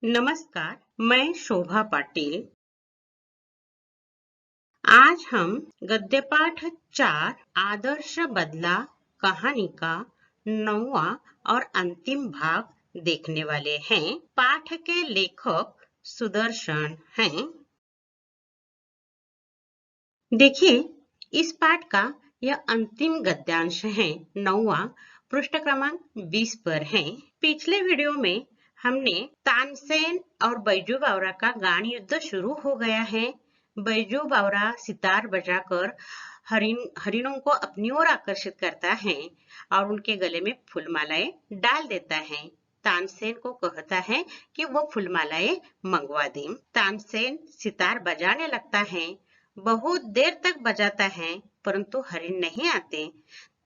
नमस्कार, मैं शोभा पाटिल। आज हम गद्य पाठ 4 आदर्श बदला कहानी का 9वां और अंतिम भाग देखने वाले हैं। पाठ के लेखक सुदर्शन हैं। देखिए, इस पाठ का यह अंतिम गद्यांश है। 9वां पृष्ठ क्रमांक 20 पर है। पिछले वीडियो में हमने तानसेन और बैजू बावरा का गान युद्ध शुरू हो गया है। बैजू बावरा सितार बजाकर हरिणों को अपनी ओर आकर्षित करता है और उनके गले में फूलमालाएं डाल देता है। तानसेन को कहता है कि वो फूलमालाएं मंगवा दे। तानसेन सितार बजाने लगता है। बहुत देर तक बजाता है परंतु हरिण नहीं आते।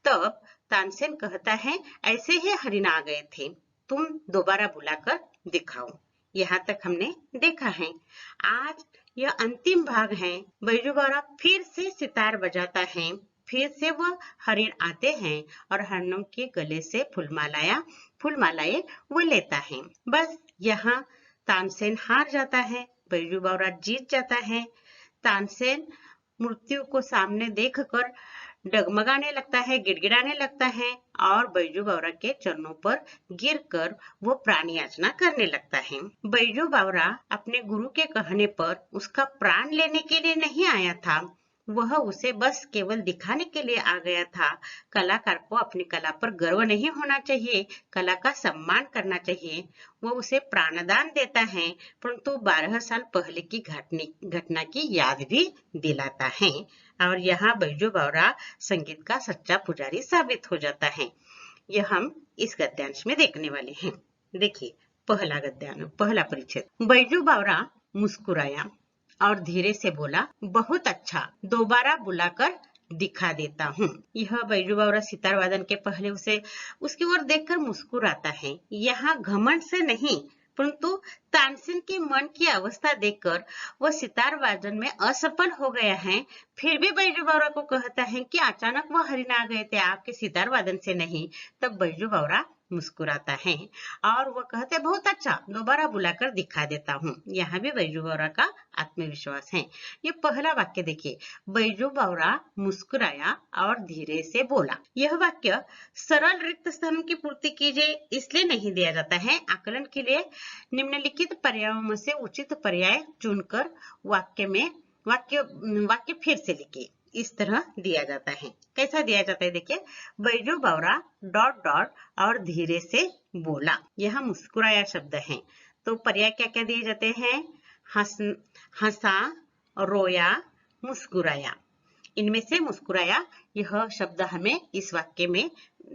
तब तानसेन कहता है, ऐसे ही हरिण आ गए थे, तुम दोबारा बुलाकर दिखाओ। यहाँ तक हमने देखा है। आज यह अंतिम भाग है। बैजू बावरा फिर से सितार बजाता है। फिर से वह हरिण आते हैं और हरिणों के गले से फूलमालाएं वो लेता है। बस यहाँ तानसेन हार जाता है, बैजू बावरा जीत जाता है। तानसेन मृत्यु को सामने देखकर डगमगाने लगता है, गिड़गिड़ाने लगता है और बैजू बावरा के चरणों पर गिरकर वो प्राण याचना करने लगता है। बैजू बावरा अपने गुरु के कहने पर उसका प्राण लेने के लिए नहीं आया था। वह उसे बस केवल दिखाने के लिए आ गया था। कलाकार को अपनी कला पर गर्व नहीं होना चाहिए, कला का सम्मान करना चाहिए। वो उसे प्राणदान देता है परंतु 12 साल पहले की घटना की याद भी दिलाता है। और यहाँ बैजू बावरा संगीत का सच्चा पुजारी साबित हो जाता है। यह हम इस गद्यांश में देखने वाले हैं। देखिए, पहला परिच्छेद। बैजू बावरा मुस्कुराया और धीरे से बोला, बहुत अच्छा, दोबारा बुलाकर दिखा देता हूँ। यह बैजू बावरा सितार वादन के पहले उसकी ओर देखकर मुस्कुराता है। यहाँ घमंड से नहीं परंतु तानसेन के मन की अवस्था देखकर वह सितार वादन में असफल हो गया है। फिर भी बैजू बावरा को कहता है कि अचानक वह हरिण आ गए थे, आपके सितार वादन से नहीं। तब बैजू बावरा मुस्कुराता है और वह कहते हैं, बहुत अच्छा, दोबारा बुलाकर दिखा देता हूँ। यहाँ भी बैजू बावरा का आत्मविश्वास है। ये पहला वाक्य देखिए, बैजू बावरा मुस्कुराया और धीरे से बोला। यह वाक्य सरल रिक्त स्थानों की पूर्ति कीजिए इसलिए नहीं दिया जाता है। आकलन के लिए निम्नलिखित पर्यायों में से उचित पर्याय चुनकर वाक्य फिर से लिखिए। इस तरह दिया जाता है। कैसा दिया जाता है देखिए, बैजू बावरा डॉट डॉट और धीरे से बोला। यह मुस्कुराया शब्द है। तो पर्याय क्या क्या दिए जाते हैं? हंसा, रोया, मुस्कुराया। इनमें से मुस्कुराया यह शब्द हमें इस वाक्य में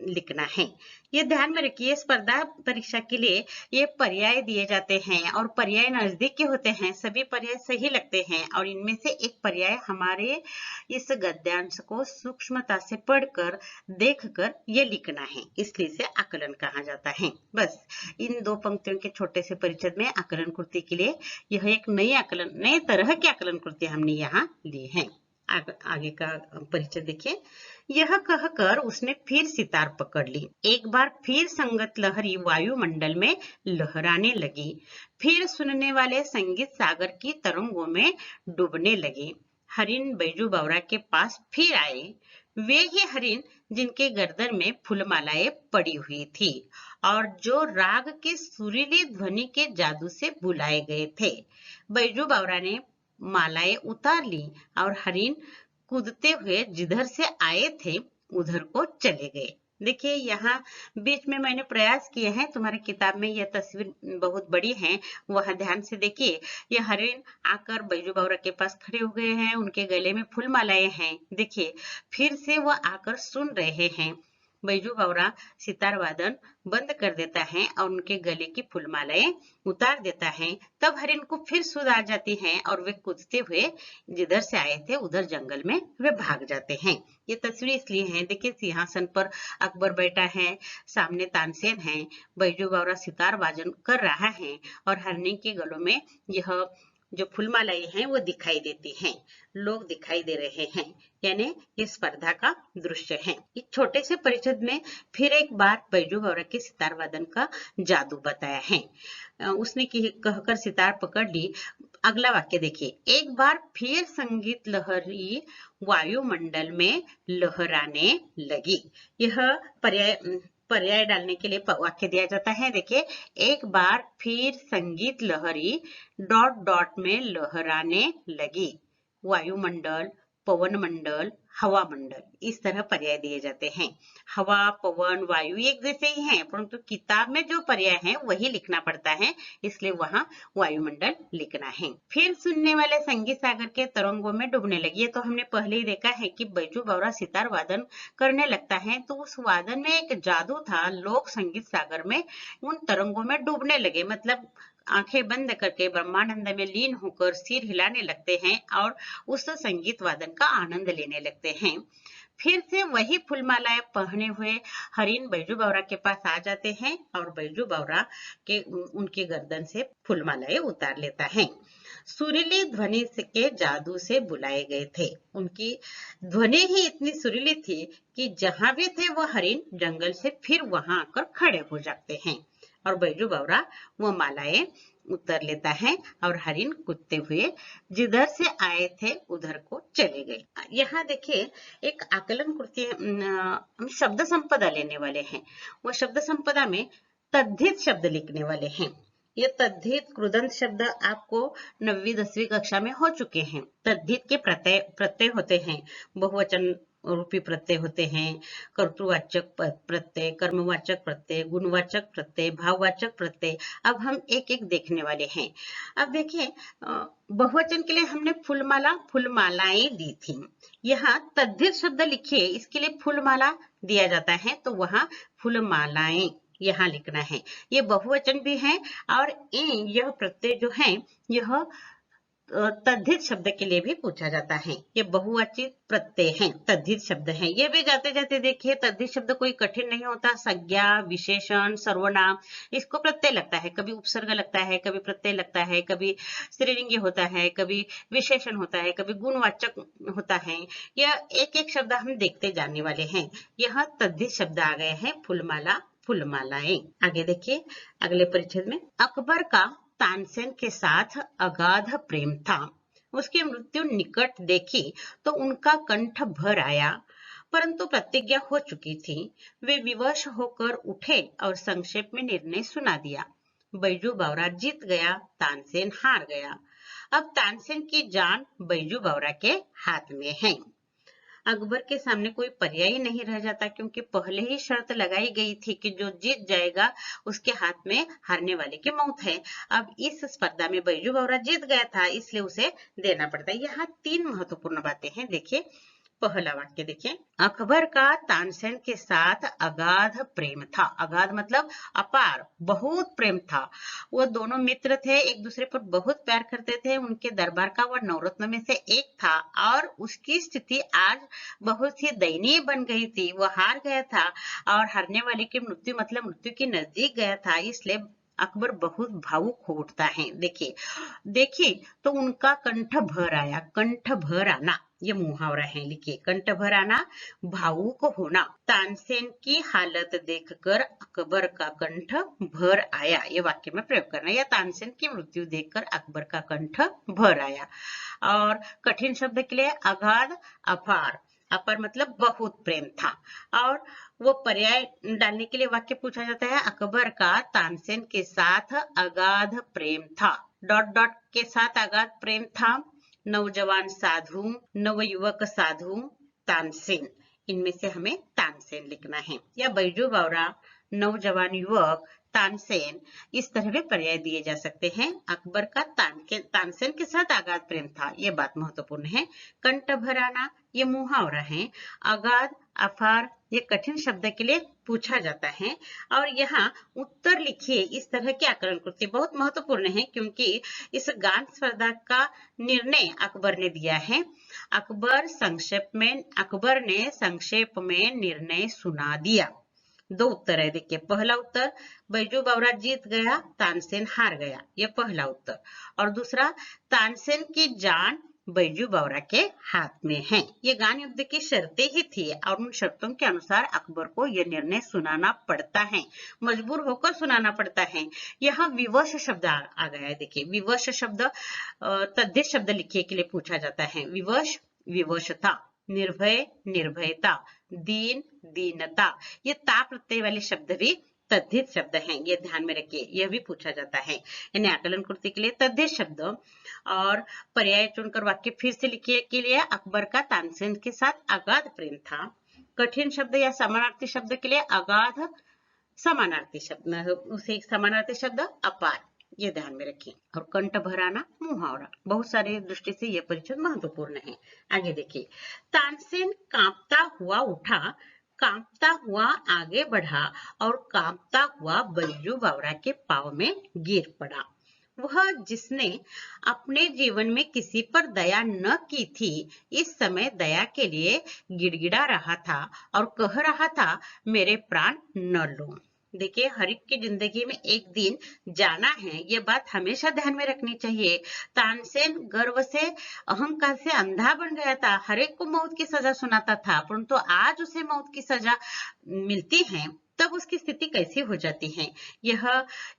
लिखना है। ये ध्यान में रखिए, स्पर्धा परीक्षा के लिए ये पर्याय दिए जाते हैं और पर्याय नजदीक के होते हैं। सभी पर्याय सही लगते हैं और इनमें से एक पर्याय हमारे इस गद्यांश को सूक्ष्मता से पढ़कर देखकर ये लिखना है, इसलिए इसे आकलन कहा जाता है। बस इन दो पंक्तियों के छोटे से परिच्छेद में आकलन कृति के लिए यह एक नए तरह की आकलन कृति हमने यहाँ ली है। आगे का परिचय देखिए। यह कहकर उसने फिर सितार पकड़ ली। एक बार फिर संगत लहरी वायुमंडल में लहराने लगी। फिर सुनने वाले संगीत सागर की तरंगों में डूबने लगे। हरिण बैजू बावरा के पास फिर आए। वे ही हरिण जिनके गर्दन में फूलमालाएं पड़ी हुई थी और जो राग के सुरीली ध्वनि के जादू से बुलाए गए थे। बैजू बावरा ने मालाएं उतार ली और हरिण कूदते हुए जिधर से आए थे उधर को चले गए। देखिए, यहाँ बीच में मैंने प्रयास किए हैं, तुम्हारी किताब में यह तस्वीर बहुत बड़ी है, वह ध्यान से देखिए। यह हरिण आकर बैजू बावरा के पास खड़े हो गए हैं, उनके गले में फूल मालाएं हैं। देखिए, फिर से वह आकर सुन रहे हैं। बैजू बावरा सितार वादन बंद कर देता है और उनके गले की फूलमालाएं उतार देता है। तब हरिण को फिर सुध आ जाती है और वे कूदते हुए जिधर से आए थे उधर जंगल में वे भाग जाते हैं। ये तस्वीर इसलिए है, देखिए सिंहासन पर अकबर बैठा है, सामने तानसेन है, बैजू बावरा सितार वादन कर रहा है और हरिणी के गलों में यह जो फूलमालाएं हैं वो दिखाई देती हैं, लोग दिखाई दे रहे हैं, यानी ये स्पर्धा का दृश्य है। इस छोटे से परिचय में फिर एक बार बैजू बावरा के सितार वादन का जादू बताया है। उसने कहकर सितार पकड़ ली। अगला वाक्य देखिए, एक बार फिर संगीत लहरी वायुमंडल में लहराने लगी। यह पर्याय डालने के लिए वाक्य दिया जाता है। देखिए, एक बार फिर संगीत लहरी डॉट डॉट में लहराने लगी। वायुमंडल, पवन मंडल, हवा मंडल, इस तरह पर्याय दिए जाते हैं। हवा, पवन, वायु एक जैसे ही हैं, परंतु किताब में जो पर्याय है वही लिखना पड़ता है, इसलिए वहां वायुमंडल लिखना है। फिर सुनने वाले संगीत सागर के तरंगों में डूबने लगी। तो हमने पहले ही देखा है कि बैजू बावरा सितार वादन करने लगता है तो उस वादन में एक जादू था। लोग संगीत सागर में उन तरंगों में डूबने लगे, मतलब आंखें बंद करके ब्रह्मानंद में लीन होकर सिर हिलाने लगते हैं और उस संगीत वादन का आनंद लेने लगते हैं। फिर से वही फूलमालाएं पहने हुए हरिन बैजू बावरा के पास आ जाते हैं और बैजू बावरा के उनकी गर्दन से फूलमालाएं उतार लेता है। सुरीली ध्वनि के जादू से बुलाए गए थे। उनकी ध्वनि ही इतनी सुरीली थी कि जहां भी थे वो हरिन जंगल से फिर वहां आकर खड़े हो जाते हैं और बैजू बावरा वो मालाएं उतर लेता है और हरिन कूदते हुए जिधर से आए थे उधर को चले गए। यहाँ देखिए, एक आकलन कृति हम शब्द संपदा लेने वाले हैं। वो शब्द संपदा में तद्धित शब्द लिखने वाले हैं। ये तद्धित कृदंत शब्द आपको 9वीं 10वीं कक्षा में हो चुके हैं। तद्धित के प्रत्यय होते हैं, बहुवचन रूपी प्रत्यय होते हैं, कर्तृवाचक प्रत्यय, कर्मवाचक प्रत्यय, गुणवाचक प्रत्यय, भाववाचक प्रत्यय। अब हम एक एक देखने वाले हैं। अब देखिए, बहुवचन के लिए हमने फूलमाला, फूलमालाएं दी थी। यहाँ तद्धित शब्द लिखिए, इसके लिए फूलमाला दिया जाता है तो वहां फूलमालाएं यहाँ लिखना है। ये बहुवचन भी है और यह प्रत्यय जो है यह तद्धित शब्द के लिए भी पूछा जाता है। ये बहुवचित प्रत्यय हैं, तद्धित शब्द हैं। ये भी जाते जाते देखिए, तद्धित शब्द कोई कठिन नहीं होता। संज्ञा, विशेषण, सर्वनाम, इसको प्रत्यय लगता है, कभी उपसर्ग लगता है, कभी प्रत्यय लगता है, कभी स्त्रीलिंगी होता है, कभी विशेषण होता है, कभी गुणवाचक होता है। यह एक एक शब्द हम देखते जाने वाले हैं। यह तद्धित शब्द आ गए हैं, फूलमाला, फूलमालाएं। आगे देखिए, अगले परिच्छेद में, अकबर का तानसेन के साथ अगाध प्रेम था। उसकी मृत्यु निकट देखी तो उनका कंठ भर आया, परंतु प्रतिज्ञा हो चुकी थी। वे विवश होकर उठे और संक्षेप में निर्णय सुना दिया। बैजू बावरा जीत गया, तानसेन हार गया। अब तानसेन की जान बैजू बावरा के हाथ में है। अकबर के सामने कोई पर्याय नहीं रह जाता, क्योंकि पहले ही शर्त लगाई गई थी कि जो जीत जाएगा उसके हाथ में हारने वाले की मौत है। अब इस स्पर्धा में बैजू बावरा जीत गया था, इसलिए उसे देना पड़ता है। यहाँ 3 महत्वपूर्ण बातें हैं। देखिए, पहला वाक्य देखिए, अकबर का तानसेन के साथ अगाध प्रेम था। अगाध मतलब अपार, बहुत प्रेम था। वो दोनों मित्र थे, एक दूसरे पर बहुत प्यार करते थे। उनके दरबार का वह 9 रत्न में से एक था और उसकी स्थिति आज बहुत ही दयनीय बन गई थी। वो हार गया था और हारने वाले की मृत्यु मतलब मृत्यु के नजदीक गया था, इसलिए अकबर बहुत भावुक हो उठता है। देखिए तो उनका कंठ भर आया। कंठ भर आना ये मुहावरा है, लिखिए, कंठ भर आना, भावुक होना। तानसेन की हालत देखकर अकबर का कंठ भर आया, ये वाक्य में प्रयोग करना। या तानसेन की मृत्यु देखकर अकबर का कंठ भर आया। और कठिन शब्द के लिए अगाध, अपार। अपार मतलब बहुत प्रेम था। और वो पर्याय डालने के लिए वाक्य पूछा जाता है, अकबर का तानसेन के साथ अगाध प्रेम था। डॉट डॉट के साथ अगाध प्रेम था। नौजवान साधु, नवयुवक साधु, तानसेन, इनमें से हमें तानसेन लिखना है। या बैजू बावरा, नौजवान युवक, तानसेन, इस तरह के पर्याय दिए जा सकते हैं। अकबर का तानसेन के साथ अगाध प्रेम था, ये बात महत्वपूर्ण है। कंठ भराना ये मुहावरा है। अगाध, अपार ये कठिन शब्द के लिए पूछा जाता है। और यहाँ उत्तर लिखिए, इस तरह की आकलन कृति बहुत महत्वपूर्ण है, क्योंकि इस गान स्पर्धा का निर्णय अकबर ने दिया है। अकबर ने संक्षेप में निर्णय सुना दिया। दो उत्तर है। देखिए, पहला उत्तर बैजू बावरा जीत गया, तानसेन हार गया, यह पहला उत्तर। और दूसरा, तानसेन की जान बैजू बावरा के हाथ में है। ये गान युद्ध की शर्तें ही थी और उन शर्तों के अनुसार अकबर को यह निर्णय सुनाना पड़ता है, मजबूर होकर सुनाना पड़ता है। यहाँ विवश शब्द आ गया है। देखिए, विवश शब्द तद्धित शब्द लिखिए के लिए पूछा जाता है। विवश, विवशता, निर्भय, निर्भयता, दीन, दीनता, ये ता प्रत्यय वाले शब्द भी तद्धित शब्द हैं, ये ध्यान में रखिए। यह भी पूछा जाता है। यानी आकलन कृति के लिए तद्धित शब्द और पर्याय चुनकर वाक्य फिर से लिखिए के लिए अकबर का तानसेन के साथ अगाध प्रेम था। कठिन शब्द या समानार्थी शब्द के लिए अगाध, समानार्थी शब्द उसे समानार्थी शब्द अपार, ये ध्यान में रखिए। और कंठ भराना, मुहावरा, बहुत सारे दृष्टि से यह परिचय महत्वपूर्ण है। आगे देखिए, तानसेन कांपता हुआ उठा, कांपता हुआ आगे बढ़ा और कांपता हुआ बैजू बावरा के पांव में गिर पड़ा। वह जिसने अपने जीवन में किसी पर दया न की थी, इस समय दया के लिए गिड़गिड़ा रहा था और कह रहा था, मेरे प्राण न लो। देखिए, हर एक की जिंदगी में एक दिन जाना है, ये बात हमेशा ध्यान में रखनी चाहिए। तानसेन गर्व से, अहंकार से अंधा बन गया था, हर एक को मौत की सजा सुनाता था, परंतु आज उसे मौत की सजा मिलती है, तब उसकी स्थिति कैसी हो जाती है। यह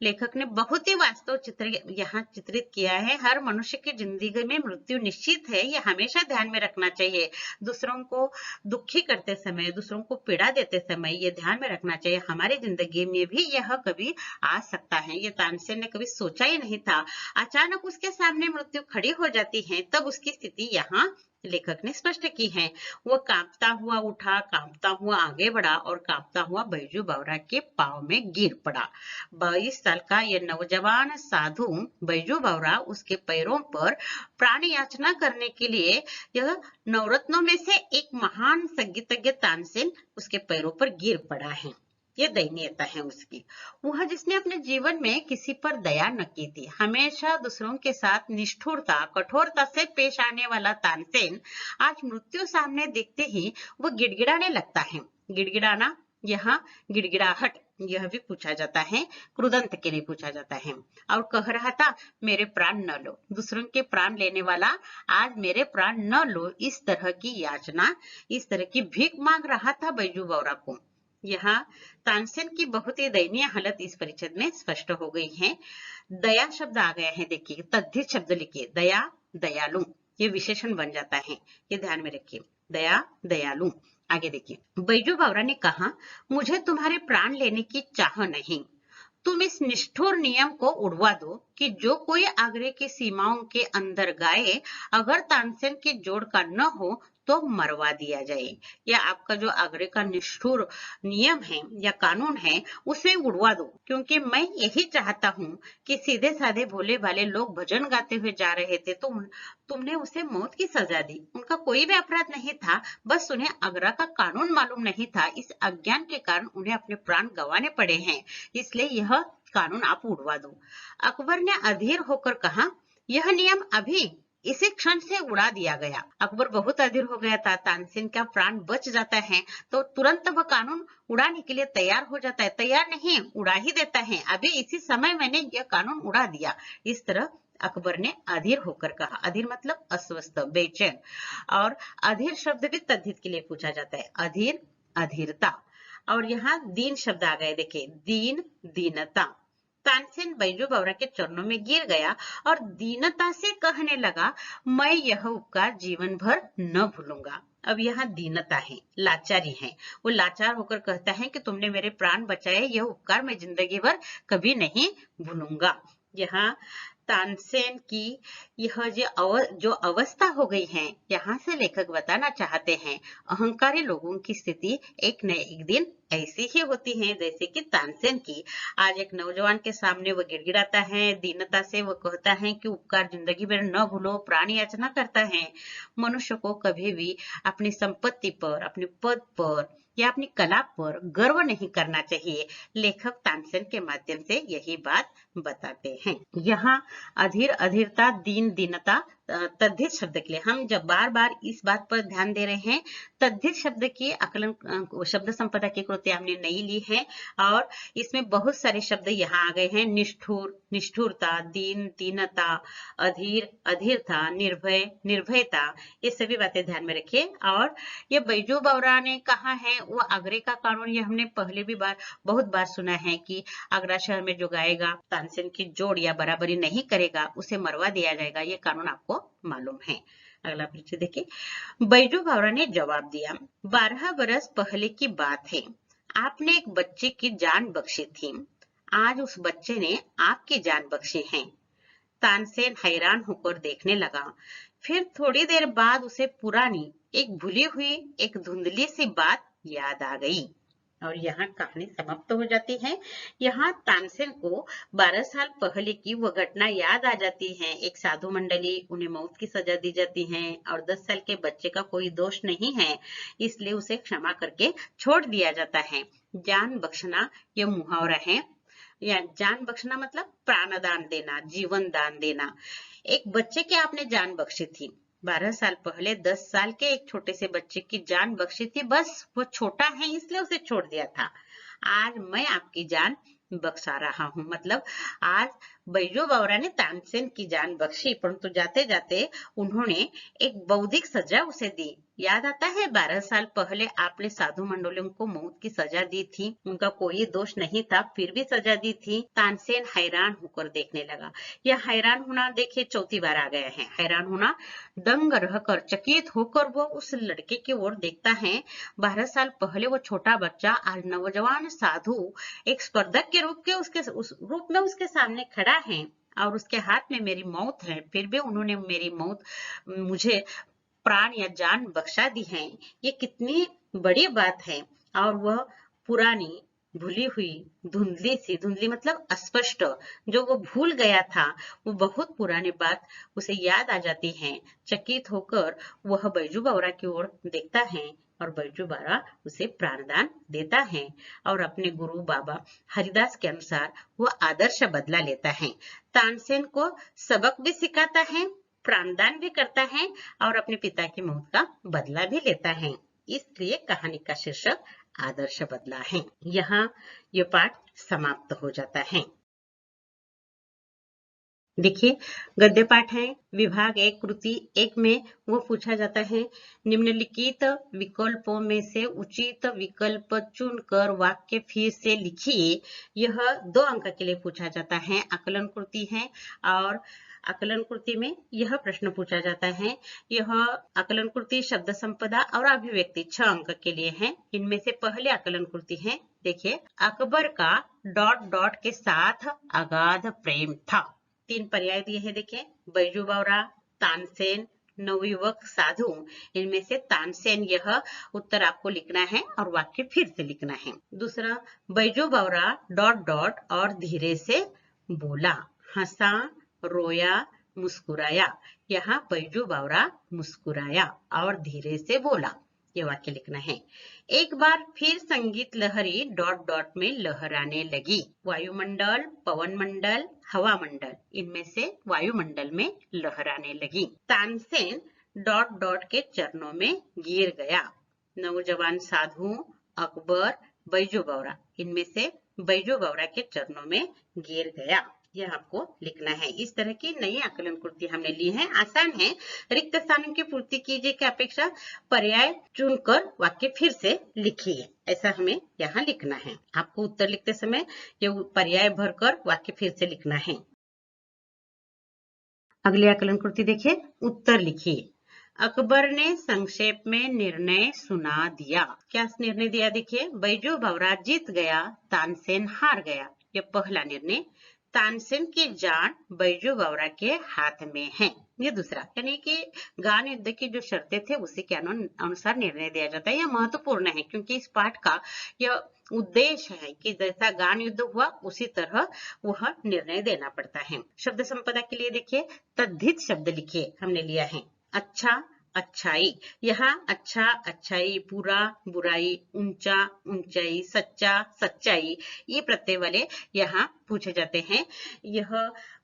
लेखक ने बहुत ही वास्तव चित्र यहाँ चित्रित किया है। हर मनुष्य की जिंदगी में मृत्यु निश्चित है, यह हमेशा ध्यान में रखना चाहिए। दूसरों को दुखी करते समय, दूसरों को पीड़ा देते समय ये ध्यान में रखना चाहिए, हमारी जिंदगी में भी यह कभी आ सकता है। ये तानसेन ने कभी सोचा ही नहीं था, अचानक उसके सामने मृत्यु खड़ी हो जाती है, तब उसकी स्थिति यहाँ लेखक ने स्पष्ट की है। वो कांपता हुआ उठा, कांपता हुआ आगे बढ़ा और कांपता हुआ बैजू बावरा के पांव में गिर पड़ा। 22 साल का यह नौजवान साधु बैजू बावरा उसके पैरों पर प्राण याचना करने के लिए, यह नवरत्नों में से एक महान संगीतज्ञ तानसेन उसके पैरों पर गिर पड़ा है। ये दयनीयता है उसकी। वह जिसने अपने जीवन में किसी पर दया न की थी, हमेशा दूसरों के साथ निष्ठुरता, कठोरता से पेश आने वाला तानसेन आज मृत्यु सामने देखते ही वह गिड़गिड़ाने लगता है। गिड़गिड़ाना, यहाँ गिड़गिड़ाहट, यह भी पूछा जाता है, क्रुदंत के लिए पूछा जाता है। और कह रहा था, मेरे प्राण न लो, दूसरों के प्राण लेने वाला आज मेरे प्राण न लो, इस तरह की याचना, इस तरह की भीख मांग रहा था बैजू बावरा को। यहाँ तानसेन की बहुत ही दयनीय हालत इस परिच्छेद में स्पष्ट हो गई है। दया शब्द आ गया है। देखिए, तद्धित शब्द लिखिए, दया, दयालु, ये विशेषण बन जाता है, ये ध्यान में रखिए। दया, दयालु। आगे देखिए, बैजू बावरा ने कहा, मुझे तुम्हारे प्राण लेने की चाह नहीं, तुम इस निष्ठुर नियम को उड़वा दो कि जो कोई आग्रह की सीमाओं के अंदर गाए, अगर तानसेन की जोड़ का न हो तो मरवा दिया जाए। या आपका जो आग्रह का निष्ठुर नियम है या कानून है, उसे उड़वा दो, क्योंकि मैं यही चाहता हूँ कि सीधे साधे भोले भाले लोग भजन गाते हुए जा रहे थे, तो तुमने उसे मौत की सजा दी। उनका कोई भी अपराध नहीं था, बस उन्हें आग्रह का कानून मालूम नहीं था। इस अज्ञान के कारण उन्हें अपने प्राण गंवाने पड़े हैं, इसलिए यह कानून आप उड़वा दो। अकबर ने अधीर होकर कहा, यह नियम अभी इसी क्षण से उड़ा दिया गया। अकबर बहुत अधीर हो गया था, तानसेन का प्राण बच जाता है तो तुरंत वह कानून उड़ाने के लिए तैयार हो जाता है, तैयार नहीं, उड़ा ही देता है। अभी इसी समय मैंने यह कानून उड़ा दिया। इस तरह अकबर ने अधीर होकर कहा। अधीर मतलब अस्वस्थ, बेचैन। और अधीर शब्द भी तद्धित के लिए पूछा जाता है, अधीर, अधीरता। और यहाँ दीन शब्द आ गए, देखिए, दीन, दीनता। तानसेन बैजू बावरा के चरणों में गिर गया और दीनता से कहने लगा, मैं यह उपकार जीवन भर न भूलूंगा। अब यहाँ दीनता है, लाचारी है। वो लाचार होकर कहता है कि तुमने मेरे प्राण बचाए, यह उपकार मैं जिंदगी भर कभी नहीं भूलूंगा। यहाँ तानसेन की यह जो अवस्था हो गई है, यहाँ से लेखक बताना चाहते हैं, अहंकारी लोगों की स्थिति एक न एक दिन ऐसी ही होती है जैसे कि तानसेन की। आज एक नौजवान के सामने वो गिड़गिड़ाता है, दीनता से वो कहता है कि उपकार जिंदगी भर न भूलो, प्राण याचना करता है। मनुष्य को कभी भी अपनी संपत्ति पर, अपने पद पर या अपनी कला पर गर्व नहीं करना चाहिए। लेखक तानसेन के माध्यम से यही बात बताते हैं। यहाँ अधीर, अधीरता, दीन, दीनता, तद्धित शब्द के लिए हम जब बार बार इस बात पर ध्यान दे रहे हैं, तद्धित शब्द की आकलन शब्द संपदा की कृति हमने नहीं ली है और इसमें बहुत सारे शब्द यहाँ आ गए हैं। निष्ठुर, निष्ठुरता, दीन, दीनता, अधीर, अधीरता, निर्भय, निर्भयता, ये सभी बातें ध्यान में रखिए। और ये बैजू बावरा ने कहा है वो आगरे का कानून, ये हमने पहले भी बहुत बार सुना है कि आगरा शहर में जो गाएगा तानसेन की जोड़ या बराबरी नहीं करेगा उसे मरवा दिया जाएगा, ये कानून आपको मालूम है। अगला परिचय देखिए। बैजू बावरा ने जवाब दिया, 12 बरस पहले की बात है, आपने एक बच्चे की जान बख्शी थी, आज उस बच्चे ने आपकी जान बख्शी है। तानसेन हैरान होकर देखने लगा। फिर थोड़ी देर बाद उसे पुरानी एक भूली हुई एक धुंधली सी बात याद आ गई और यहाँ कहानी समाप्त हो जाती है। यहाँ तानसेन को 12 साल पहले की वो घटना याद आ जाती है। एक साधु मंडली, उन्हें मौत की सजा दी जाती है और 10 साल के बच्चे का कोई दोष नहीं है, इसलिए उसे क्षमा करके छोड़ दिया जाता है। जान बख्शना ये मुहावरा है, या जान बख्शना मतलब प्राणदान देना, जीवन दान देना। एक बच्चे की आपने जान बख्शी थी, 12 साल पहले 10 साल के एक छोटे से बच्चे की जान बख्शी थी, बस वो छोटा है इसलिए उसे छोड़ दिया था। आज मैं आपकी जान बख्शा रहा हूँ, मतलब आज बैजू बावरा ने तानसेन की जान बख्शी, परंतु जाते जाते उन्होंने एक बौद्धिक सजा उसे दी। याद आता है 12 साल पहले आपने साधु मंडलियों को मौत की सजा दी थी, उनका कोई दोष नहीं था, फिर भी सजा दी थी। तानसेन हैरान होकर देखने लगा। यह हैरान होना देखिए चौथी बार आ गया है। हैरान होना, दंग रहकर, चकित होकर वो उस लड़के की ओर देखता है। 12 साल पहले वो छोटा बच्चा आज नौजवान साधु एक स्पर्धक के रूप में उसके सामने खड़ा है और उसके हाथ में मेरी मौत है, फिर भी उन्होंने मेरी मौत मुझे प्राण या जान बख्शा दी है। ये कितनी बड़ी बात है। और वह पुरानी भूली हुई धुंधली मतलब अस्पष्ट, जो वो भूल गया था, वो बहुत पुरानी बात उसे याद आ जाती है। चकित होकर वह बैजू बावरा की ओर देखता है और बैजू बावरा उसे प्राणदान देता है और अपने गुरु बाबा हरिदास के अनुसार वह आदर्श बदला लेता है। तानसेन को सबक भी सिखाता है, प्राणदान भी करता है और अपने पिता की मौत का बदला भी लेता है। इसलिए कहानी का शीर्षक आदर्श बदला है। यहाँ ये पाठ समाप्त हो जाता है। देखिए गद्य पाठ है, विभाग 1 कृति 1 में वो पूछा जाता है, निम्नलिखित विकल्पों में से उचित विकल्प चुनकर वाक्य फिर से लिखिए। यह 2 अंक के लिए पूछा जाता है। आकलन कृति है और आकलन कृति में यह प्रश्न पूछा जाता है। यह आकलन कृति शब्द संपदा और अभिव्यक्ति 6 अंक के लिए है। इनमें से पहले आकलन कृति है, देखिए, अकबर का ... के साथ अगाध प्रेम था। 3 पर्याय दिए हैं, देखिए, बैजू बावरा, तानसेन, नवयुवक साधु। इनमें से तानसेन यह उत्तर आपको लिखना है और वाक्य फिर से लिखना है। दूसरा, बैजू बावरा ... और धीरे से बोला, हंसा, रोया, मुस्कुराया। यहाँ बैजू बावरा मुस्कुराया और धीरे से बोला, ये वाक्य लिखना है। एक बार फिर संगीत लहरी ... में लहराने लगी। वायुमंडल, पवन मंडल, हवा मंडल, इनमें से वायुमंडल में लहराने लगी। तानसेन ... के चरणों में गिर गया। नौजवान साधु, अकबर, बैजू बावरा, इनमें से बैजू बावरा के चरणों में गिर गया, यह आपको लिखना है। इस तरह की नई आकलन कृति हमने ली है, आसान है। रिक्त स्थानों की पूर्ति कीजिए की अपेक्षा पर्याय चुनकर वाक्य फिर से लिखिए, ऐसा हमें यहाँ लिखना है। आपको उत्तर लिखते समय ये पर्याय भरकर वाक्य फिर से लिखना है। अगली आकलन कृति देखिए, उत्तर लिखिए। अकबर ने संक्षेप में निर्णय सुना दिया। क्या निर्णय दिया? देखिए, बैजू बावरा जीत गया, तानसेन हार गया। ये पहला निर्णय। तानसेन की जान बैजू बावरा के हाथ में है। ये दूसरा, यानी कि गान युद्ध की जो शर्तें थे उसी के अनुसार निर्णय दिया जाता है। यह महत्वपूर्ण है क्योंकि इस पाठ का यह उद्देश्य है कि जैसा गान युद्ध हुआ उसी तरह वह निर्णय देना पड़ता है। शब्द संपदा के लिए देखिए, तद्धित शब्द लिखिए, हमने लिया है अच्छा, अच्छाई। यहाँ अच्छा, अच्छाई, बुरा, बुराई, ऊंचा, ऊंचाई, सच्चा, सच्चाई, ये प्रत्यय वाले यहाँ पूछे जाते हैं। यह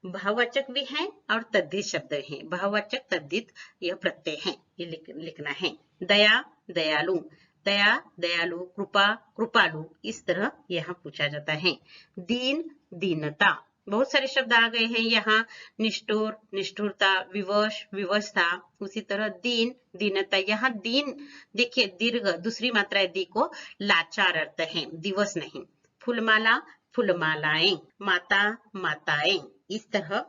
भाववाचक भी हैं और तद्धित शब्द हैं। भाववाचक तद्धित यह प्रत्यय हैं, ये लिखना है। दया, दयालु, दया, दयालु, कृपा, कृपालु, इस तरह यहाँ पूछा जाता है। दीन, दीनता, बहुत सारे शब्द आ गए हैं यहाँ। निष्ठुर, निष्ठुरता, विवश, विवशता, उसी तरह दीन, दीनता। यहाँ दीन देखिए दीर्घ दूसरी मात्रा है दी को लाचार अर्थ है, दिवस नहीं। फूलमाला, फूलमालाएं, माता, माताएं, इस तरह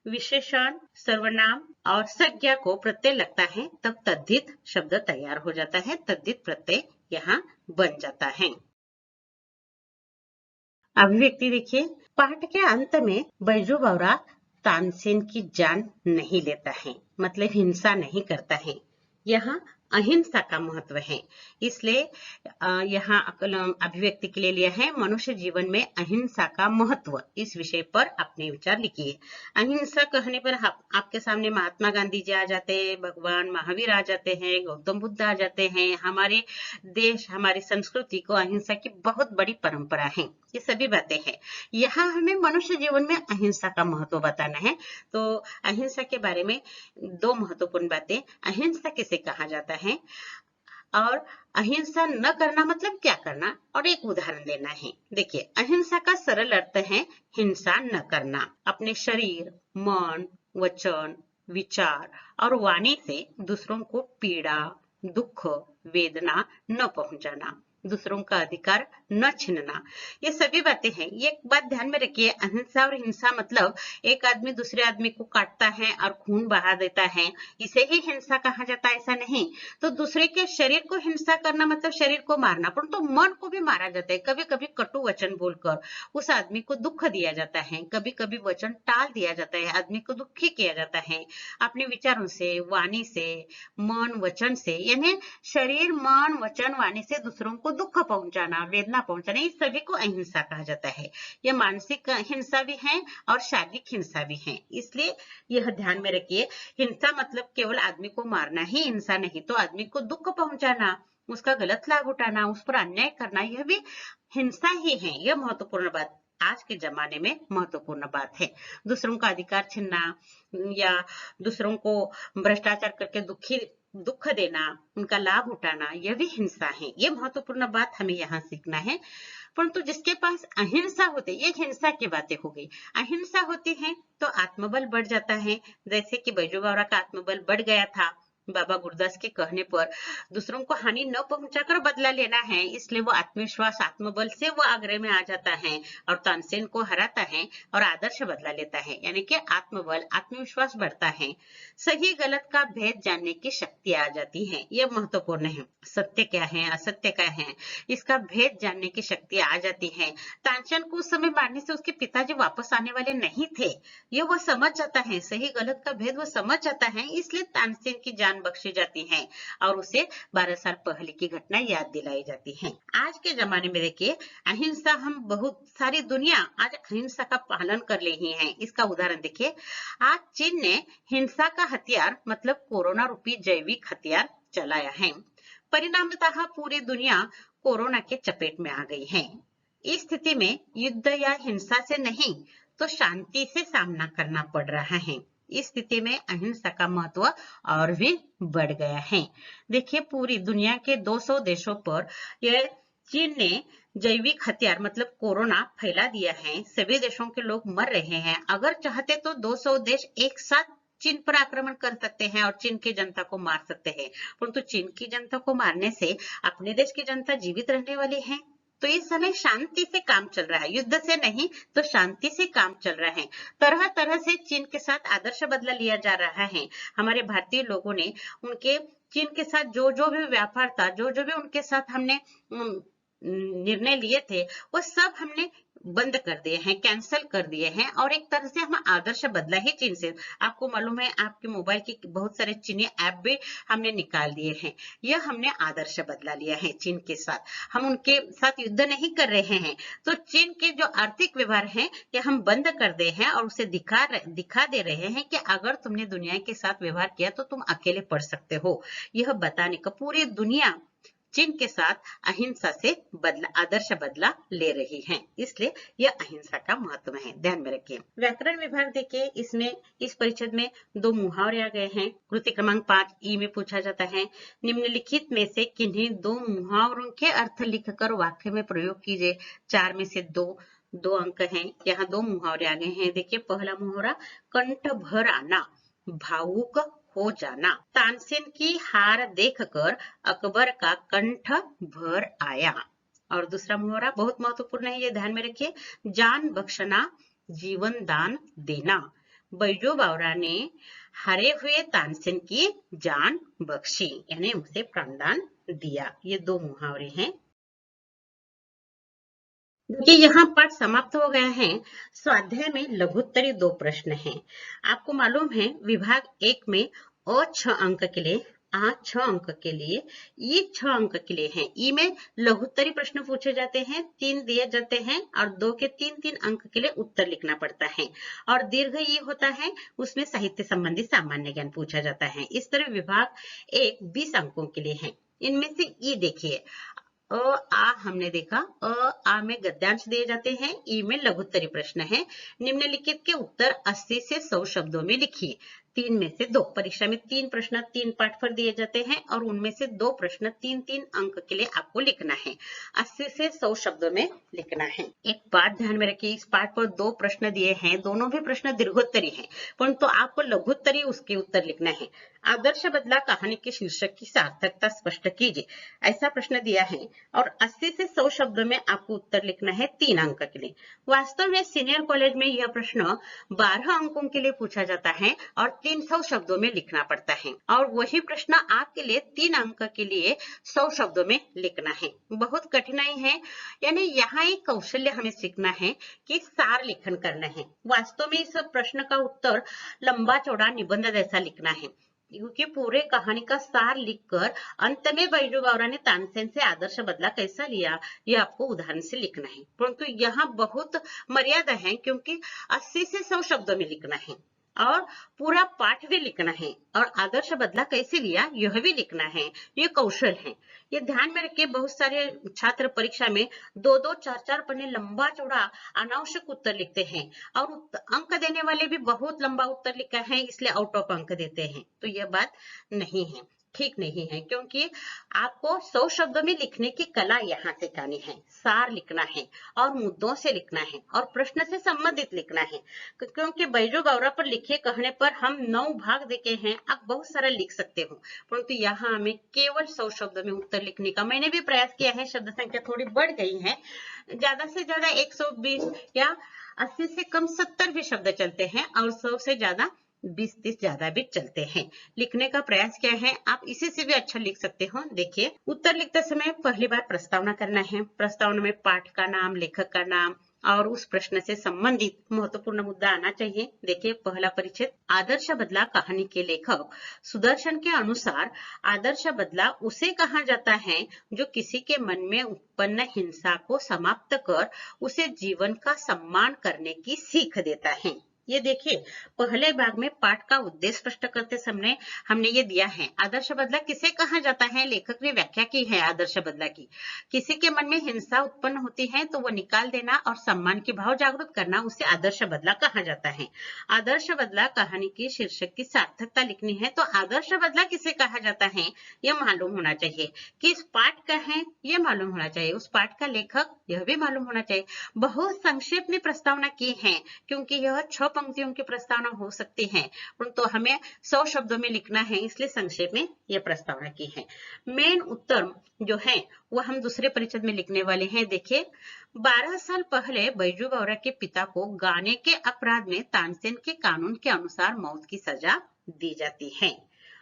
विशेषण, सर्वनाम और संज्ञा को प्रत्यय लगता है तब तद्धित शब्द तैयार हो जाता है। तद्धित प्रत्यय यहाँ बन जाता है। अभिव्यक्ति देखिए, पाठ के अंत में बैजू बावरा तानसेन की जान नहीं लेता है, मतलब हिंसा नहीं करता है। यहाँ अहिंसा का महत्व है, इसलिए यहाँ अभिव्यक्ति के लिए लिया है मनुष्य जीवन में अहिंसा का महत्व। इस विषय पर अपने विचार लिखिए। अहिंसा कहने पर आपके सामने महात्मा गांधी जी आ जाते हैं, भगवान महावीर आ जाते हैं, गौतम बुद्ध आ जाते हैं। हमारे देश, हमारी संस्कृति को अहिंसा की बहुत बड़ी परंपरा है, ये सभी बातें हैं। यहाँ हमें मनुष्य जीवन में अहिंसा का महत्व बताना है। तो अहिंसा के बारे में दो महत्वपूर्ण बातें, अहिंसा किसे कहा जाता है और अहिंसा न करना मतलब क्या करना, और एक उदाहरण देना है। देखिए, अहिंसा का सरल अर्थ है हिंसा न करना, अपने शरीर, मन, वचन, विचार और वाणी से दूसरों को पीड़ा, दुख, वेदना न पहुंचाना, दूसरों का अधिकार न छीनना, ये सभी बातें हैं। ये एक बात ध्यान में रखिए, अहिंसा और हिंसा मतलब एक आदमी दूसरे आदमी को काटता है और खून बहा देता है, इसे ही हिंसा कहा जाता है, ऐसा नहीं। तो दूसरे के शरीर को हिंसा करना मतलब शरीर को मारना, परंतु तो मन को भी मारा जाता है। कभी कभी कटु वचन बोलकर उस आदमी को दुख दिया जाता है, कभी कभी वचन टाल दिया जाता है, आदमी को दुखी किया जाता है अपने विचारों से, वाणी से, मन, वचन से, यानी शरीर, मन, वचन, वाणी से दूसरों को दुख पहुंचाना, वेदना पहुंचाना, इस सभी को अहिंसा कहा जाता है। यह मानसिक हिंसा भी है और शारीरिक हिंसा भी है, इसलिए यह ध्यान में रखिए। हिंसा मतलब केवल आदमी को मारना ही हिंसा नहीं, तो आदमी को दुख पहुंचाना, उसका गलत लाभ उठाना, उस पर अन्याय करना, यह भी हिंसा ही है। यह महत्वपूर्ण बात आज के जमाने में महत्वपूर्ण बात है। दूसरों का अधिकार छीनना या दूसरों को भ्रष्टाचार करके दुख देना, उनका लाभ उठाना, यह भी हिंसा है। ये महत्वपूर्ण बात हमें यहाँ सीखना है। परंतु जिसके पास अहिंसा होती है, ये हिंसा की बातें हो गई, अहिंसा होती है तो आत्मबल बढ़ जाता है। जैसे कि बैजू बावरा का आत्मबल बढ़ गया था बाबा गुरदास के कहने पर, दूसरों को हानि न पहुंचाकर बदला लेना है, इसलिए वो आत्मविश्वास, आत्मबल से वो आग्रह में आ जाता है और तानसेन को हराता है और आदर्श बदला लेता है, यानी कि आत्मबल, आत्मविश्वास बढ़ता है। सही गलत का भेद जानने की शक्ति आ जाती है, यह महत्वपूर्ण है। सत्य क्या है, असत्य क्या है, इसका भेद जानने की शक्ति आ जाती है। तानसेन को उस समय मारने से उसके पिताजी वापस आने वाले नहीं थे, ये वो समझ जाता है, सही गलत का भेद वो समझ जाता है, इसलिए तानसेन की जान बख्शी जाती है और उसे 12 साल पहले की घटना याद दिलाई जाती है। आज के जमाने में देखिए, अहिंसा, हम बहुत सारी दुनिया आज अहिंसा का पालन कर रही है। इसका उदाहरण देखिए, आज चीन ने हिंसा का हथियार मतलब कोरोना रूपी जैविक हथियार चलाया है। परिणामतः पूरी दुनिया कोरोना के चपेट में आ गई है। इस स्थिति में युद्ध या हिंसा से नहीं तो शांति से सामना करना पड़ रहा है। इस स्थिति में अहिंसा का महत्व और भी बढ़ गया है। देखिए, पूरी दुनिया के 200 देशों पर यह चीन ने जैविक हथियार मतलब कोरोना फैला दिया है। सभी देशों के लोग मर रहे हैं। अगर चाहते तो 200 देश एक साथ चीन पर आक्रमण कर सकते हैं और चीन की जनता को मार सकते हैं, परंतु चीन की जनता को मारने से अपने देश की जनता जीवित रहने वाली है। तो इस समय शांति से काम चल रहा है, युद्ध से नहीं तो शांति से काम चल रहा है। तरह तरह से चीन के साथ आदर्श बदला लिया जा रहा है। हमारे भारतीय लोगों ने उनके चीन के साथ जो जो भी व्यापार था, जो जो भी उनके साथ हमने निर्णय लिए थे, वो सब हमने बंद कर दिए हैं, कैंसिल कर दिए हैं और एक तरह से हम आदर्श बदला ही चीन से। आपको मालूम है आपके मोबाइल के बहुत सारे चीनी ऐप भी हमने निकाल दिए हैं। यह हमने आदर्श बदला लिया है चीन के साथ। हम उनके साथ युद्ध नहीं कर रहे हैं। तो चीन के जो आर्थिक व्यवहार हैं ये हम बंद कर दे हैं और उसे दिखा दे रहे हैं कि अगर तुमने दुनिया के साथ व्यवहार किया तो तुम अकेले पड़ सकते हो। यह बताने का पूरी दुनिया चीन के साथ अहिंसा से आदर्श बदला ले रही है, इसलिए यह अहिंसा का महत्व है, ध्यान में रखिए। व्याकरण विभाग देखिए, इसमें इस परिच्छद में 2 मुहावरे आ गए हैं। कृति क्रमांक 5 ई में पूछा जाता है, निम्नलिखित में से किन्हीं 2 मुहावरों के अर्थ लिखकर वाक्य में प्रयोग कीजिए। 4 में से 2 अंक हैं। यहाँ 2 मुहावरे आ गए हैं। देखिए पहला मुहावरा, कंठ भर आना, भावुक हो जाना। तानसेन की हार देखकर अकबर का कंठ भर आया। और दूसरा मुहावरा बहुत महत्वपूर्ण है, ये ध्यान में रखिए, जान बख्शना, जीवन दान देना। बैजू बावरा ने हारे हुए तानसेन की जान बख्शी, यानी उसे प्राणदान दिया। ये 2 मुहावरे हैं। देखिए यहाँ पाठ समाप्त हो गया है। स्वाध्याय में लघुत्तरी 2 प्रश्न हैं। आपको मालूम है विभाग 1 में अ 6 अंक के लिए, आ 6 अंक के लिए, ई 6 अंक के लिए है। ई में लघुत्तरी प्रश्न पूछे जाते हैं, 3 दिए जाते हैं और 2 के 3-3 अंक के लिए उत्तर लिखना पड़ता है। और दीर्घ ई होता है, उसमें साहित्य संबंधी सामान्य ज्ञान पूछा जाता है। इस तरह विभाग 1 20 अंकों के लिए है। इनमें से ई देखिए, अ आ हमने देखा, आ में गद्यांश दिए जाते हैं, ई में लघुत्तरी प्रश्न है। निम्नलिखित के उत्तर 80 से 100 शब्दों में लिखिए। 3 में से 2, परीक्षा में 3 प्रश्न 3 पाठफल दिए जाते हैं और उनमें से 2 प्रश्न 3-3 अंक के लिए आपको लिखना है। 80 से 100 शब्दों में लिखना है। एक बात ध्यान में रखिए, इस पाठ पर 2 प्रश्न दिए हैं, दोनों भी प्रश्न दीर्घोत्तरी हैं, परंतु आपको लघुत्तरी उसके उत्तर लिखना है। आदर्श बदला कहानी के शीर्षक की सार्थकता स्पष्ट कीजिए, ऐसा प्रश्न दिया है और 80 से 100 शब्दों में आपको उत्तर लिखना है 3 अंक के लिए। वास्तव में सीनियर कॉलेज में यह प्रश्न 12 अंकों के लिए पूछा जाता है और 300 शब्दों में लिखना पड़ता है, और वही प्रश्न आपके लिए 3 अंक के लिए 100 शब्दों में लिखना है। बहुत कठिनाई है, यानी यहाँ एक कौशल्य हमें सीखना है कि सार लेखन करना है। वास्तव में इस प्रश्न का उत्तर लंबा चौड़ा निबंध जैसा लिखना है, क्योंकि पूरे कहानी का सार लिखकर अंत में बैजू बावरा ने तानसेन से आदर्श बदला कैसा लिया, यह आपको उदाहरण से लिखना है। परंतु यहाँ बहुत मर्यादा है, क्योंकि 80 से 100 शब्दों में लिखना है और पूरा पाठ भी लिखना है और आदर्श बदला कैसे लिया यह भी लिखना है। ये कौशल है, ये ध्यान में रखिए। बहुत सारे छात्र परीक्षा में 2-2, 4-4 पन्ने लंबा चौड़ा अनावश्यक उत्तर लिखते हैं और अंक देने वाले भी बहुत लंबा उत्तर लिखा है, इसलिए आउट ऑफ अंक देते हैं। तो यह बात नहीं है, ठीक नहीं है, क्योंकि आपको 100 शब्दों में लिखने की कला यहाँ सिखानी है। सार लिखना है और मुद्दों से लिखना है और प्रश्न से संबंधित लिखना है, क्योंकि बैजू बावरा पर लिखे कहने पर हम 9 भाग देखे हैं, आप बहुत सारा लिख सकते हो, परंतु यहाँ हमें केवल 100 शब्दों में उत्तर लिखने का मैंने भी प्रयास किया है। शब्द संख्या थोड़ी बढ़ गई है, ज्यादा से ज्यादा 120 या 80 से कम 70 भी शब्द चलते हैं और 100 से ज्यादा 20-30 ज्यादा भी चलते हैं। लिखने का प्रयास क्या है, आप इसी से भी अच्छा लिख सकते हो। देखिए उत्तर लिखते समय पहली बार प्रस्तावना करना है। प्रस्तावना में पाठ का नाम, लेखक का नाम और उस प्रश्न से संबंधित महत्वपूर्ण मुद्दा आना चाहिए। देखिए पहला परिच्छेद, आदर्श बदला कहानी के लेखक सुदर्शन के अनुसार आदर्श बदला उसे कहा जाता है जो किसी के मन में उत्पन्न हिंसा को समाप्त कर उसे जीवन का सम्मान करने की सीख देता है। ये देखिए पहले भाग में पाठ का उद्देश्य स्पष्ट करते समय हमने ये दिया है, आदर्श बदला किसे कहा जाता है, लेखक ने व्याख्या की है आदर्श बदला की। किसी के मन में हिंसा उत्पन्न होती है तो वो निकाल देना और सम्मान की भाव जागृत करना, उसे आदर्श बदला कहा जाता है। आदर्श बदला कहानी की शीर्षक की सार्थकता लिखनी है तो आदर्श बदला किसे कहा जाता है यह मालूम होना चाहिए। किस पाठ का है यह मालूम होना चाहिए, उस पाठ का लेखक यह भी मालूम होना चाहिए। बहुत संक्षेप में प्रस्तावना की है, क्योंकि यह 6 पंक्तियों की प्रस्तावना हो सकती है, परंतु हमें 100 शब्दों में लिखना है, इसलिए संक्षेप में यह प्रस्तावना की है। मेन उत्तर जो है वो हम दूसरे परिच्छेद में लिखने वाले हैं। देखिए 12 साल पहले बैजू बावरा के पिता को गाने के अपराध में तानसेन के कानून के अनुसार मौत की सजा दी जाती है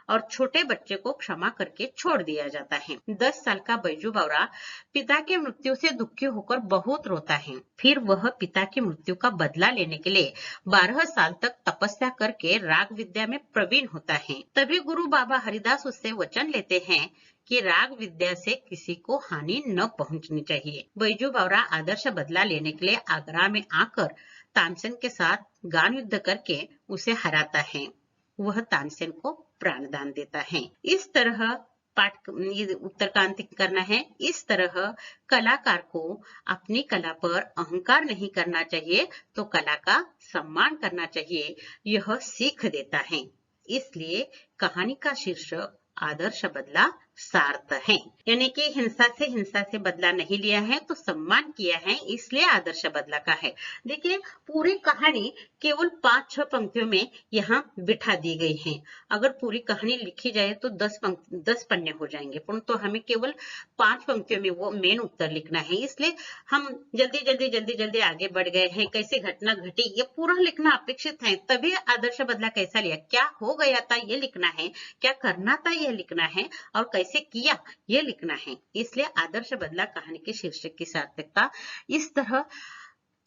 और छोटे बच्चे को क्षमा करके छोड़ दिया जाता है। 10 साल का बैजू बावरा पिता की मृत्यु से दुखी होकर बहुत रोता है। फिर वह पिता की मृत्यु का बदला लेने के लिए 12 साल तक तपस्या करके राग विद्या में प्रवीण होता है। तभी गुरु बाबा हरिदास उससे वचन लेते हैं कि राग विद्या से किसी को हानि न पहुंचनी चाहिए। बैजू बावरा आदर्श बदला लेने के लिए आगरा में आकर तानसेन के साथ गान युद्ध करके उसे हराता है। वह तानसेन को प्राणदान देता है। इस तरह पाठ उत्तर का अंत करना है। इस तरह कलाकार को अपनी कला पर अहंकार नहीं करना चाहिए, तो कला का सम्मान करना चाहिए, यह सीख देता है। इसलिए कहानी का शीर्षक आदर्श बदला सार्थ है, यानी कि हिंसा से बदला नहीं लिया है तो सम्मान किया है, इसलिए आदर्श बदला का है। देखिए पूरी कहानी केवल 5-6 पंक्तियों में यहाँ बिठा दी गई है। अगर पूरी कहानी लिखी जाए तो 10 पन्ने हो जाएंगे, परंतु हमें केवल 5 पंक्तियों में वो मेन उत्तर लिखना है, इसलिए हम जल्दी आगे बढ़ गए हैं। कैसे घटना घटी ये पूरा लिखना अपेक्षित है, तभी आदर्श बदला कैसा लिया, क्या हो गया था ये लिखना है, क्या करना था ये लिखना है, और कैसे किया ये लिखना है। इसलिए आदर्श बदला कहानी के शीर्षक की सार्थकता इस तरह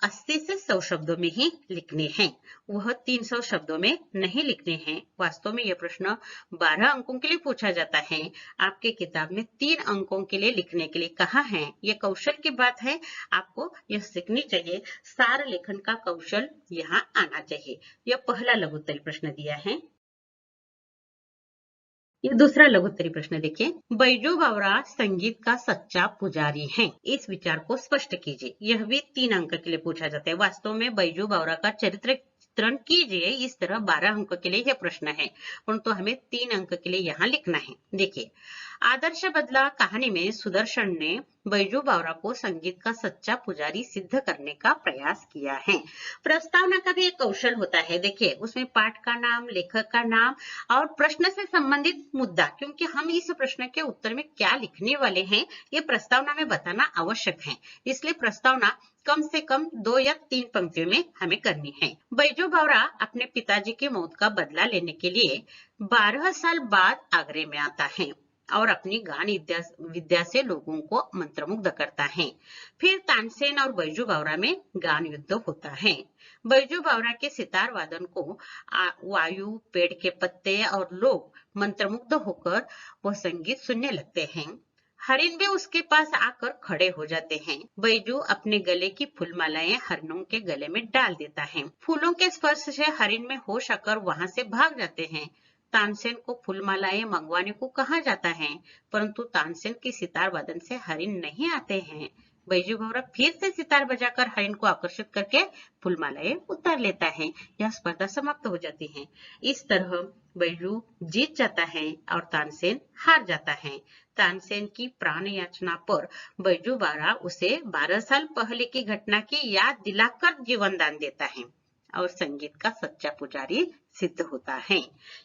80 से 100 शब्दों में ही लिखने हैं, वह 300 शब्दों में नहीं लिखने हैं। वास्तव में यह प्रश्न 12 अंकों के लिए पूछा जाता है। आपके किताब में 3 अंकों के लिए लिखने के लिए कहा है। यह कौशल की बात है, आपको यह सीखनी चाहिए। सार लेखन का कौशल यहाँ आना चाहिए। यह पहला लघुत्तरी प्रश्न दिया है। ये दूसरा लघुत्तरी प्रश्न देखिए, बैजू बावरा संगीत का सच्चा पुजारी है, इस विचार को स्पष्ट कीजिए। यह भी 3 अंक के लिए पूछा जाता है। वास्तव में बैजू बावरा का चरित्र चित्रण कीजिए, इस तरह 12 अंक के लिए यह प्रश्न है, परंतु हमें 3 अंक के लिए यहाँ लिखना है। देखिए, आदर्श बदला कहानी में सुदर्शन ने बैजू बावरा को संगीत का सच्चा पुजारी सिद्ध करने का प्रयास किया है। प्रस्तावना का भी एक कौशल होता है। देखिए उसमें पाठ का नाम, लेखक का नाम और प्रश्न से संबंधित मुद्दा, क्योंकि हम इस प्रश्न के उत्तर में क्या लिखने वाले हैं ये प्रस्तावना में बताना आवश्यक है। इसलिए प्रस्तावना कम से कम 2 या 3 पंक्तियों में हमें करनी है। बैजू बावरा अपने पिताजी की मौत का बदला लेने के लिए 12 साल बाद आगरे में आता है और अपनी गान विद्या से लोगों को मंत्रमुग्ध करता है। फिर तानसेन और बैजू बावरा में गान युद्ध होता है। बैजू बावरा के सितार वादन को वायु, पेड़ के पत्ते और लोग मंत्रमुग्ध होकर वह संगीत सुनने लगते हैं। हरिण भी उसके पास आकर खड़े हो जाते हैं। बैजू अपने गले की फूलमालाएं हरिणों के गले में डाल देता है। फूलों के स्पर्श से हरिण में होश आकर वहां से भाग जाते हैं। तानसेन को फूलमालाएं मंगवाने को कहा जाता है, परंतु तानसेन के सितार वादन से हरिण नहीं आते हैं। बैजू बावरा फिर से सितार बजाकर हरिण को आकर्षित करके फूलमालाएं उतार लेता है। यह स्पर्धा समाप्त हो जाती है। इस तरह बैजू जीत जाता है और तानसेन हार जाता है। तानसेन की प्राण याचना पर बैजू बावरा उसे 12 साल पहले की घटना की याद दिलाकर जीवन दान देता है और संगीत का सच्चा पुजारी सिद्ध होता है।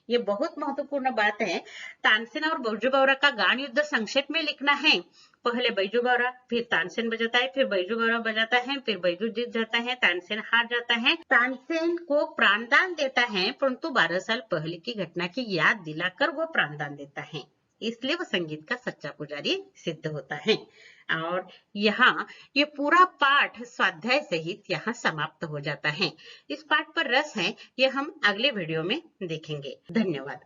ये बहुत महत्वपूर्ण बात है। तानसेन और बैजू बावरा का गान युद्ध संक्षेप में लिखना है। पहले बैजू बावरा, फिर तानसेन बजाता है, फिर बैजू बावरा बजाता है, फिर बैजू जीत जाता है, तानसेन हार जाता है। तानसेन को प्राणदान देता है, परंतु 12 साल पहले की घटना की याद दिलाकर वो प्राणदान देता है, इसलिए वो संगीत का सच्चा पुजारी सिद्ध होता है। और यहाँ ये पूरा पाठ स्वाध्याय सहित यहाँ समाप्त हो जाता है। इस पाठ पर रस है, ये हम अगले वीडियो में देखेंगे। धन्यवाद।